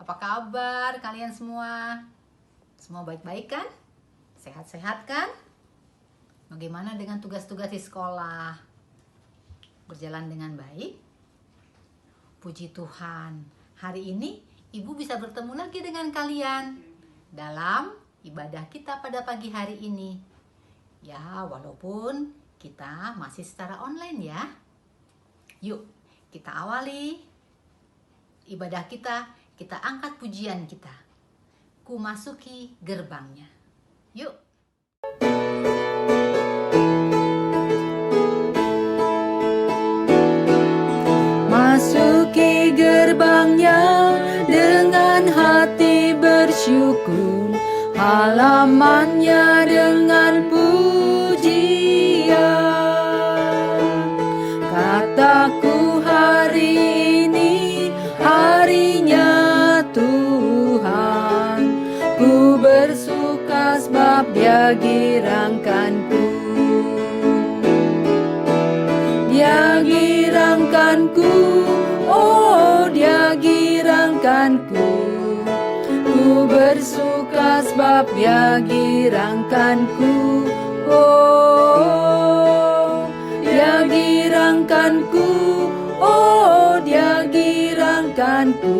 Apa kabar kalian semua? Semua baik-baik kan? Sehat-sehat kan? Bagaimana dengan tugas-tugas di sekolah? Berjalan dengan baik? Puji Tuhan, hari ini Ibu bisa bertemu lagi dengan kalian dalam ibadah kita pada pagi hari ini. Ya, walaupun kita masih secara online ya. Yuk, kita awali ibadah kita angkat pujian kita. Ku masuki gerbangnya. Yuk. Masuki gerbangnya dengan hati bersyukur, halamannya dengan pujian. Kataku hari ini harinya Tuhan, ku bersuka sebab Dia girangkanku. Dia girangkanku, oh Dia girangkanku. Ku bersuka sebab Dia girangkanku, oh Dia girangkanku, oh Dia girangkanku.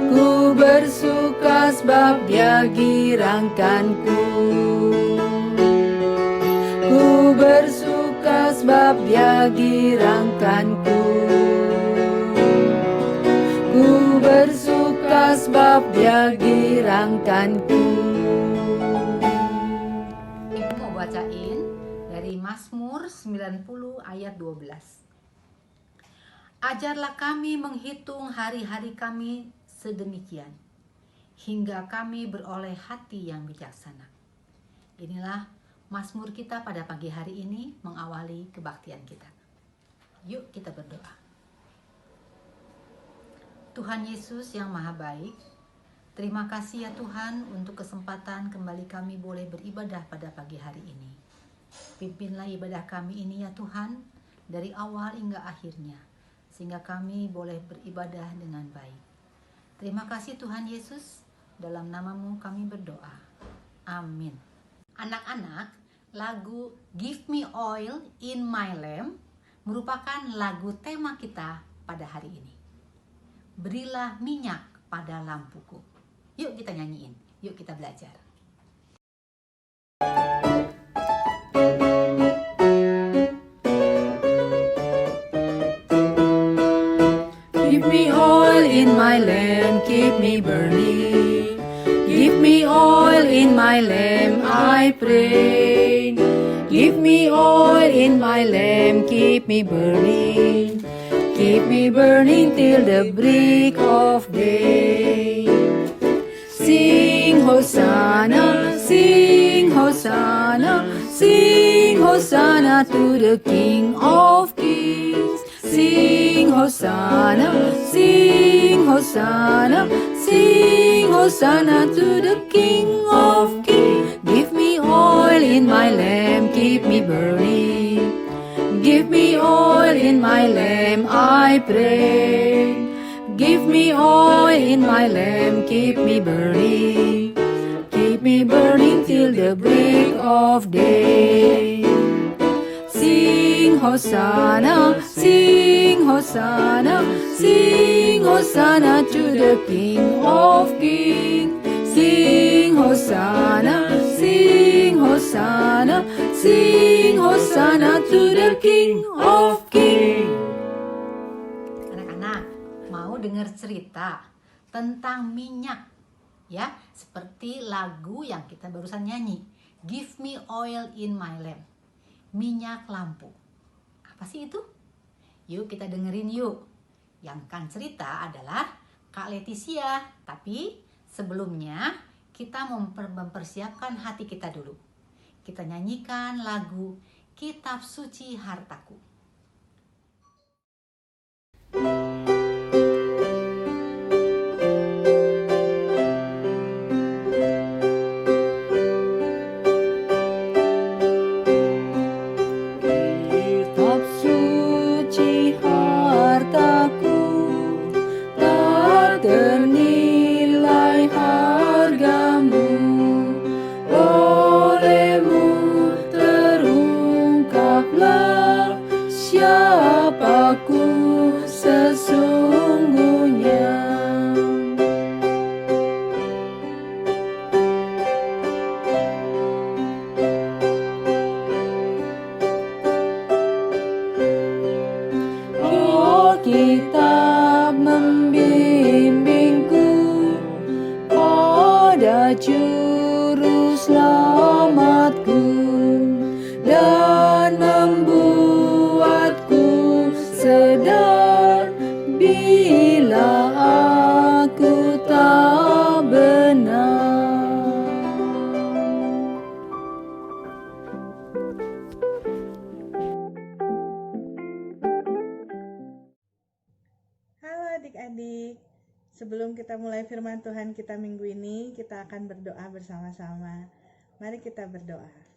Ku bersuka sebab Dia girangkanku. Ku bersuka sebab Dia girangkanku. Ku bersuka sebab Dia girangkanku. Ibu mau bacain dari Mazmur 90 ayat 12. Ajarlah kami menghitung hari-hari kami sedemikian, hingga kami beroleh hati yang bijaksana. Inilah Mazmur kita pada pagi hari ini mengawali kebaktian kita. Yuk kita berdoa. Tuhan Yesus yang Maha Baik, terima kasih ya Tuhan untuk kesempatan kembali kami boleh beribadah pada pagi hari ini. Pimpinlah ibadah kami ini ya Tuhan, dari awal hingga akhirnya, sehingga kami boleh beribadah dengan baik. Terima kasih Tuhan Yesus, dalam nama-Mu kami berdoa. Amin. Anak-anak, lagu Give Me Oil in My Lamp merupakan lagu tema kita pada hari ini. Berilah minyak pada lampuku. Yuk kita nyanyiin, yuk kita belajar. Give me oil in my lamp, keep me burning. Give me oil in my lamp, I pray. Give me oil in my lamp, keep me burning. Keep me burning till the break of day. Sing Hosanna, sing Hosanna, sing Hosanna to the King of Kings. Sing Hosanna, sing Hosanna, sing Hosanna to the King of Kings. Give me oil in my lamp, keep me burning. Give me oil in my lamp, I pray. Give me oil in my lamp, keep me burning. Keep me burning till the break of day. Sing Hosanna, sing Hosanna, sing Hosanna to the King of Kings. Sing Hosanna, sing Hosanna, sing Hosanna to the King of Kings. Anak-anak, mau dengar cerita tentang minyak? Ya, seperti lagu yang kita barusan nyanyi. Give me oil in my lamp. Minyak lampu. Apa sih itu? Yuk kita dengerin yuk. Yang akan cerita adalah Kak Leticia. Tapi sebelumnya kita mempersiapkan hati kita dulu. Kita nyanyikan lagu Kitab Suci Hartaku. Kitab suci hartaku tak ternilai. bila aku tak benar. Halo adik-adik, sebelum kita mulai firman Tuhan kita minggu ini, kita akan berdoa bersama-sama. Mari kita berdoa.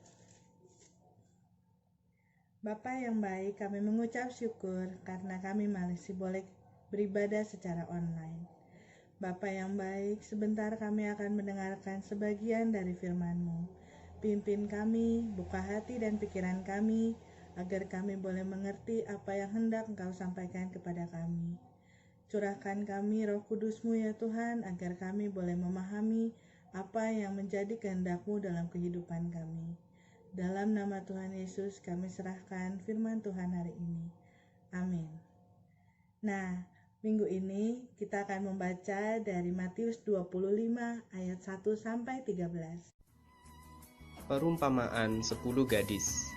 Bapa yang baik, kami mengucap syukur karena kami masih boleh beribadah secara online. Bapa yang baik, sebentar kami akan mendengarkan sebagian dari firman-Mu. Pimpin kami, buka hati dan pikiran kami, agar kami boleh mengerti apa yang hendak Engkau sampaikan kepada kami. Curahkan kami Roh Kudus-Mu ya Tuhan, agar kami boleh memahami apa yang menjadi kehendak-Mu dalam kehidupan kami. Dalam nama Tuhan Yesus kami serahkan firman Tuhan hari ini. Amin. Nah, minggu ini kita akan membaca dari Matius 25 ayat 1 sampai 13. Perumpamaan 10 gadis.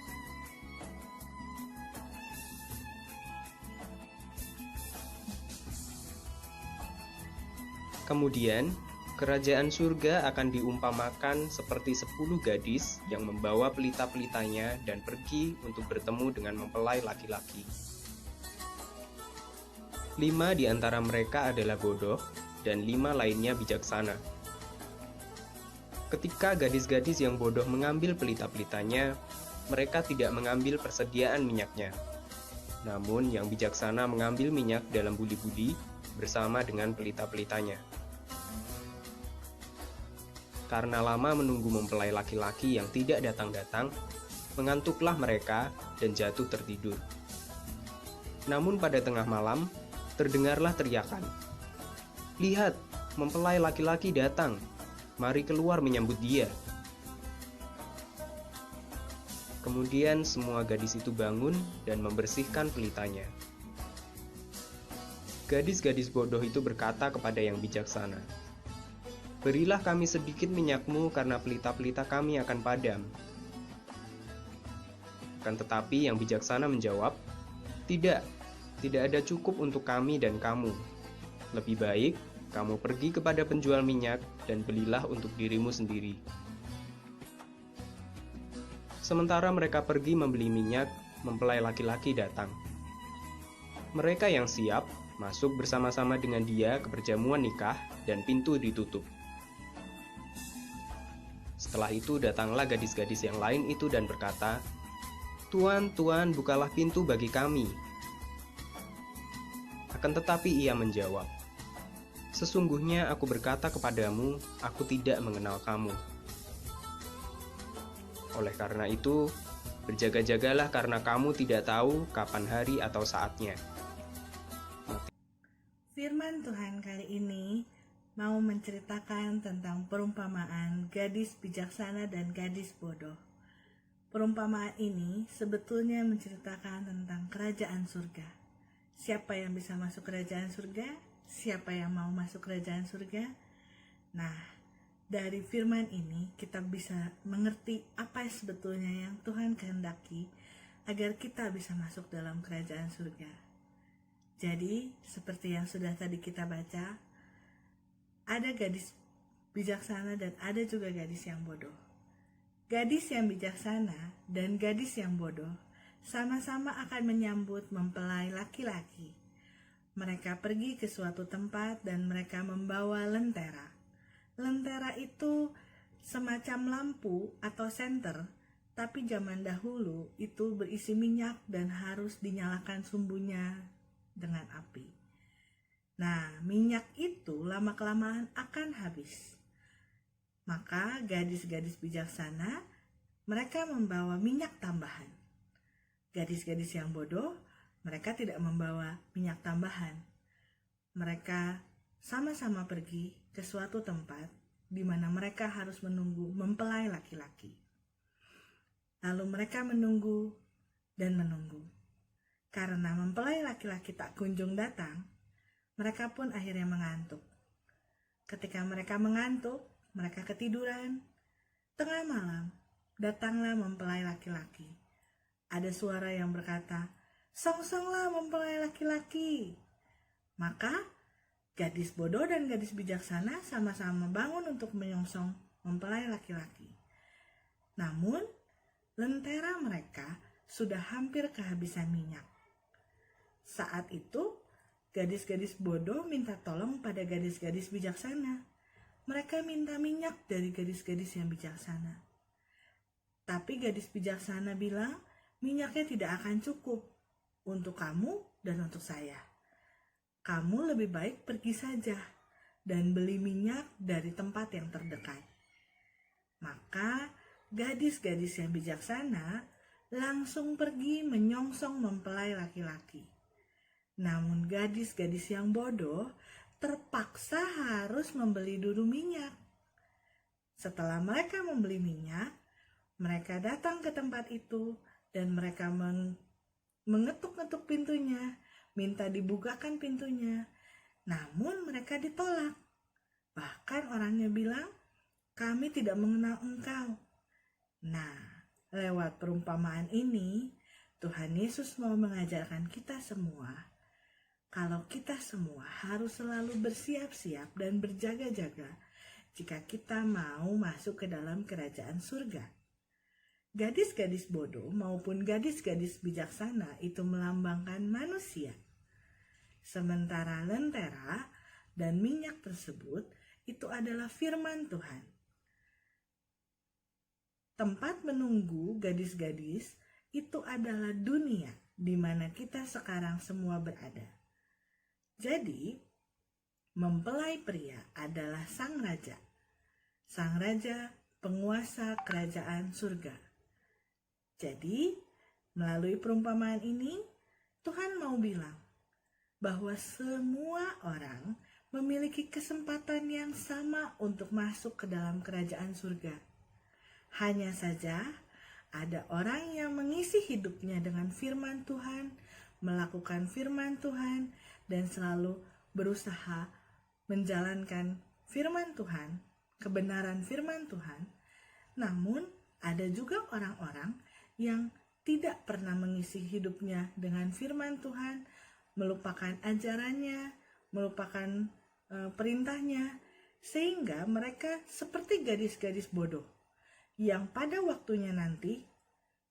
Kemudian, kerajaan surga akan diumpamakan seperti 10 gadis yang membawa pelita-pelitanya dan pergi untuk bertemu dengan mempelai laki-laki. 5 di antara mereka adalah bodoh, dan 5 lainnya bijaksana. Ketika gadis-gadis yang bodoh mengambil pelita-pelitanya, mereka tidak mengambil persediaan minyaknya. Namun yang bijaksana mengambil minyak dalam budi-budi bersama dengan pelita-pelitanya. Karena lama menunggu mempelai laki-laki yang tidak datang-datang, mengantuklah mereka dan jatuh tertidur. Namun pada tengah malam, terdengarlah teriakan, "Lihat, mempelai laki-laki datang, mari keluar menyambut dia." Kemudian semua gadis itu bangun dan membersihkan pelitanya. Gadis-gadis bodoh itu berkata kepada yang bijaksana, "Berilah kami sedikit minyakmu karena pelita-pelita kami akan padam." Akan tetapi yang bijaksana menjawab, "Tidak, tidak ada cukup untuk kami dan kamu. Lebih baik kamu pergi kepada penjual minyak dan belilah untuk dirimu sendiri." Sementara mereka pergi membeli minyak, mempelai laki-laki datang. Mereka yang siap masuk bersama-sama dengan dia ke perjamuan nikah dan pintu ditutup. Setelah itu datanglah gadis-gadis yang lain itu dan berkata, "Tuan, Tuan, bukalah pintu bagi kami." Akan tetapi ia menjawab, "Sesungguhnya aku berkata kepadamu, aku tidak mengenal kamu." Oleh karena itu, berjaga-jagalah karena kamu tidak tahu kapan hari atau saatnya. Firman Tuhan kali ini mau menceritakan tentang perumpamaan gadis bijaksana dan gadis bodoh. Perumpamaan ini sebetulnya menceritakan tentang kerajaan surga. Siapa yang bisa masuk kerajaan surga? Siapa yang mau masuk kerajaan surga? Nah, dari firman ini kita bisa mengerti apa sebetulnya yang Tuhan kehendaki agar kita bisa masuk dalam kerajaan surga. Jadi, seperti yang sudah tadi kita baca, ada gadis bijaksana dan ada juga gadis yang bodoh. Gadis yang bijaksana dan gadis yang bodoh sama-sama akan menyambut mempelai laki-laki. Mereka pergi ke suatu tempat dan mereka membawa lentera. Lentera itu semacam lampu atau senter, tapi zaman dahulu itu berisi minyak dan harus dinyalakan sumbunya dengan api. Nah, minyak itu lama-kelamaan akan habis. Maka gadis-gadis bijaksana, mereka membawa minyak tambahan. Gadis-gadis yang bodoh, mereka tidak membawa minyak tambahan. Mereka sama-sama pergi ke suatu tempat di mana mereka harus menunggu mempelai laki-laki. Lalu mereka menunggu dan menunggu. Karena mempelai laki-laki tak kunjung datang, mereka pun akhirnya mengantuk. Ketika mereka mengantuk, mereka ketiduran. Tengah malam, datanglah mempelai laki-laki. Ada suara yang berkata, "Song-songlah mempelai laki-laki." Maka gadis bodoh dan gadis bijaksana sama-sama bangun untuk menyongsong mempelai laki-laki. Namun, lentera mereka sudah hampir kehabisan minyak. Saat itu, gadis-gadis bodoh minta tolong pada gadis-gadis bijaksana. Mereka minta minyak dari gadis-gadis yang bijaksana. Tapi gadis bijaksana bilang, minyaknya tidak akan cukup untuk kamu dan untuk saya. Kamu lebih baik pergi saja dan beli minyak dari tempat yang terdekat. Maka gadis-gadis yang bijaksana langsung pergi menyongsong mempelai laki-laki. Namun gadis-gadis yang bodoh terpaksa harus membeli dulu minyak. Setelah mereka membeli minyak, mereka datang ke tempat itu dan mereka mengetuk-ngetuk pintunya, minta dibukakan pintunya. Namun mereka ditolak. Bahkan orangnya bilang, "Kami tidak mengenal engkau." Nah, lewat perumpamaan ini, Tuhan Yesus mau mengajarkan kita semua, kalau kita semua harus selalu bersiap-siap dan berjaga-jaga jika kita mau masuk ke dalam kerajaan surga. Gadis-gadis bodoh maupun gadis-gadis bijaksana itu melambangkan manusia. Sementara lentera dan minyak tersebut itu adalah firman Tuhan. Tempat menunggu gadis-gadis itu adalah dunia di mana kita sekarang semua berada. Jadi, mempelai pria adalah sang raja. Sang raja penguasa kerajaan surga. Jadi, melalui perumpamaan ini, Tuhan mau bilang bahwa semua orang memiliki kesempatan yang sama untuk masuk ke dalam kerajaan surga. Hanya saja, ada orang yang mengisi hidupnya dengan firman Tuhan, melakukan firman Tuhan, dan selalu berusaha menjalankan firman Tuhan, kebenaran firman Tuhan. Namun, ada juga orang-orang yang tidak pernah mengisi hidupnya dengan firman Tuhan, melupakan ajarannya, melupakan perintahnya, sehingga mereka seperti gadis-gadis bodoh, yang pada waktunya nanti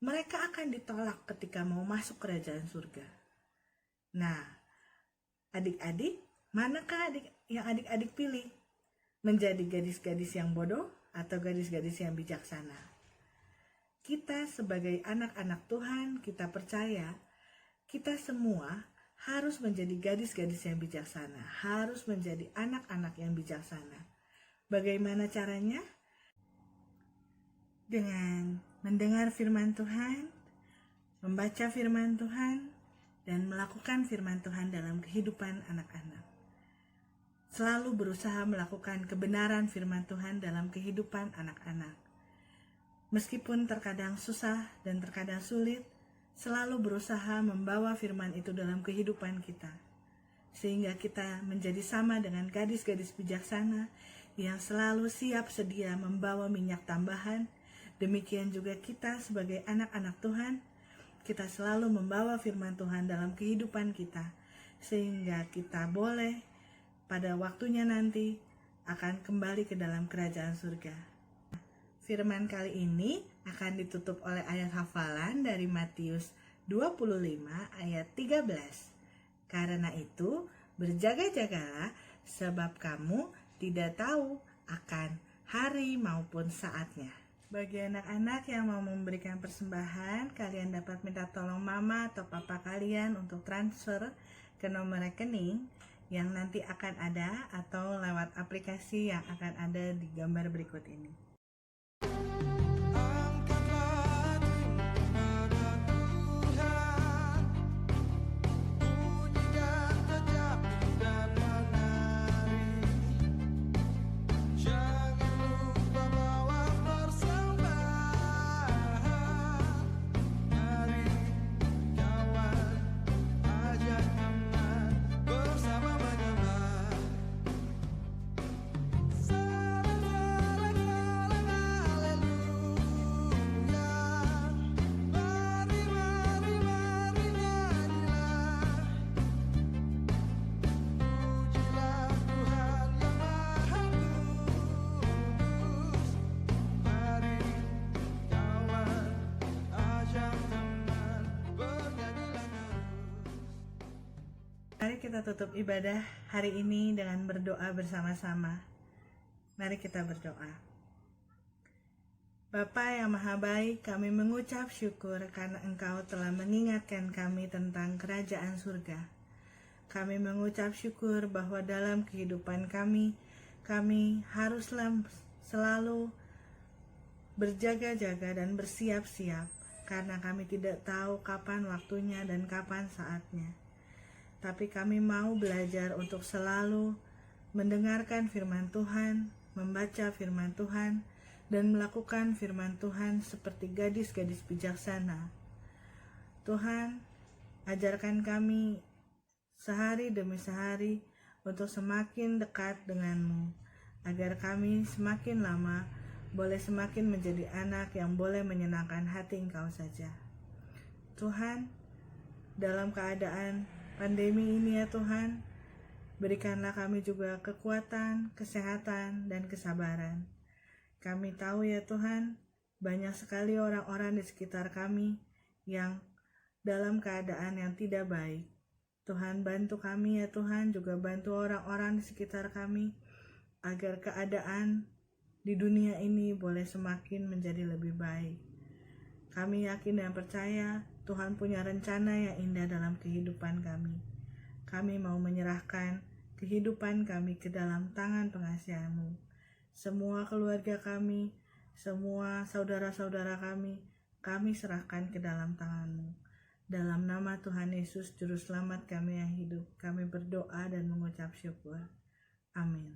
mereka akan ditolak ketika mau masuk kerajaan surga. Nah, adik-adik, manakah yang adik-adik pilih? Menjadi gadis-gadis yang bodoh atau gadis-gadis yang bijaksana? Kita sebagai anak-anak Tuhan, kita percaya kita semua harus menjadi gadis-gadis yang bijaksana, harus menjadi anak-anak yang bijaksana. Bagaimana caranya? Dengan mendengar firman Tuhan, membaca firman Tuhan, dan melakukan firman Tuhan dalam kehidupan anak-anak. Selalu berusaha melakukan kebenaran firman Tuhan dalam kehidupan anak-anak. Meskipun terkadang susah dan terkadang sulit, selalu berusaha membawa firman itu dalam kehidupan kita. Sehingga kita menjadi sama dengan gadis-gadis bijaksana yang selalu siap sedia membawa minyak tambahan. Demikian juga kita sebagai anak-anak Tuhan, kita selalu membawa firman Tuhan dalam kehidupan kita. Sehingga kita boleh pada waktunya nanti akan kembali ke dalam kerajaan surga. Firman kali ini akan ditutup oleh ayat hafalan dari Matius 25 ayat 13. Karena itu, berjaga-jagalah sebab kamu tidak tahu akan hari maupun saatnya. Bagi anak-anak yang mau memberikan persembahan, kalian dapat minta tolong mama atau papa kalian untuk transfer ke nomor rekening yang nanti akan ada atau lewat aplikasi yang akan ada di gambar berikut ini. kita tutup ibadah hari ini dengan berdoa bersama-sama. Mari kita berdoa. Bapa yang Maha Baik, kami mengucap syukur karena Engkau telah mengingatkan kami tentang kerajaan surga. Kami mengucap syukur bahwa dalam kehidupan kami haruslah selalu berjaga-jaga dan bersiap-siap, karena kami tidak tahu kapan waktunya dan kapan saatnya. Tapi kami mau belajar untuk selalu mendengarkan firman Tuhan, membaca firman Tuhan, dan melakukan firman Tuhan seperti gadis-gadis bijaksana. Tuhan, ajarkan kami sehari demi sehari untuk semakin dekat denganmu, agar kami semakin lama boleh semakin menjadi anak yang boleh menyenangkan hati Engkau saja. Tuhan, dalam keadaan pandemi ini ya Tuhan, berikanlah kami juga kekuatan, kesehatan, dan kesabaran. Kami tahu ya Tuhan, banyak sekali orang-orang di sekitar kami yang dalam keadaan yang tidak baik. Tuhan, bantu kami ya Tuhan, juga bantu orang-orang di sekitar kami, agar keadaan di dunia ini boleh semakin menjadi lebih baik. Kami yakin dan percaya Tuhan punya rencana yang indah dalam kehidupan kami. Kami mau menyerahkan kehidupan kami ke dalam tangan pengasihan-Mu. Semua keluarga kami, semua saudara-saudara kami serahkan ke dalam tangan-Mu. Dalam nama Tuhan Yesus, Juru Selamat kami yang hidup, kami berdoa dan mengucap syukur. Amin.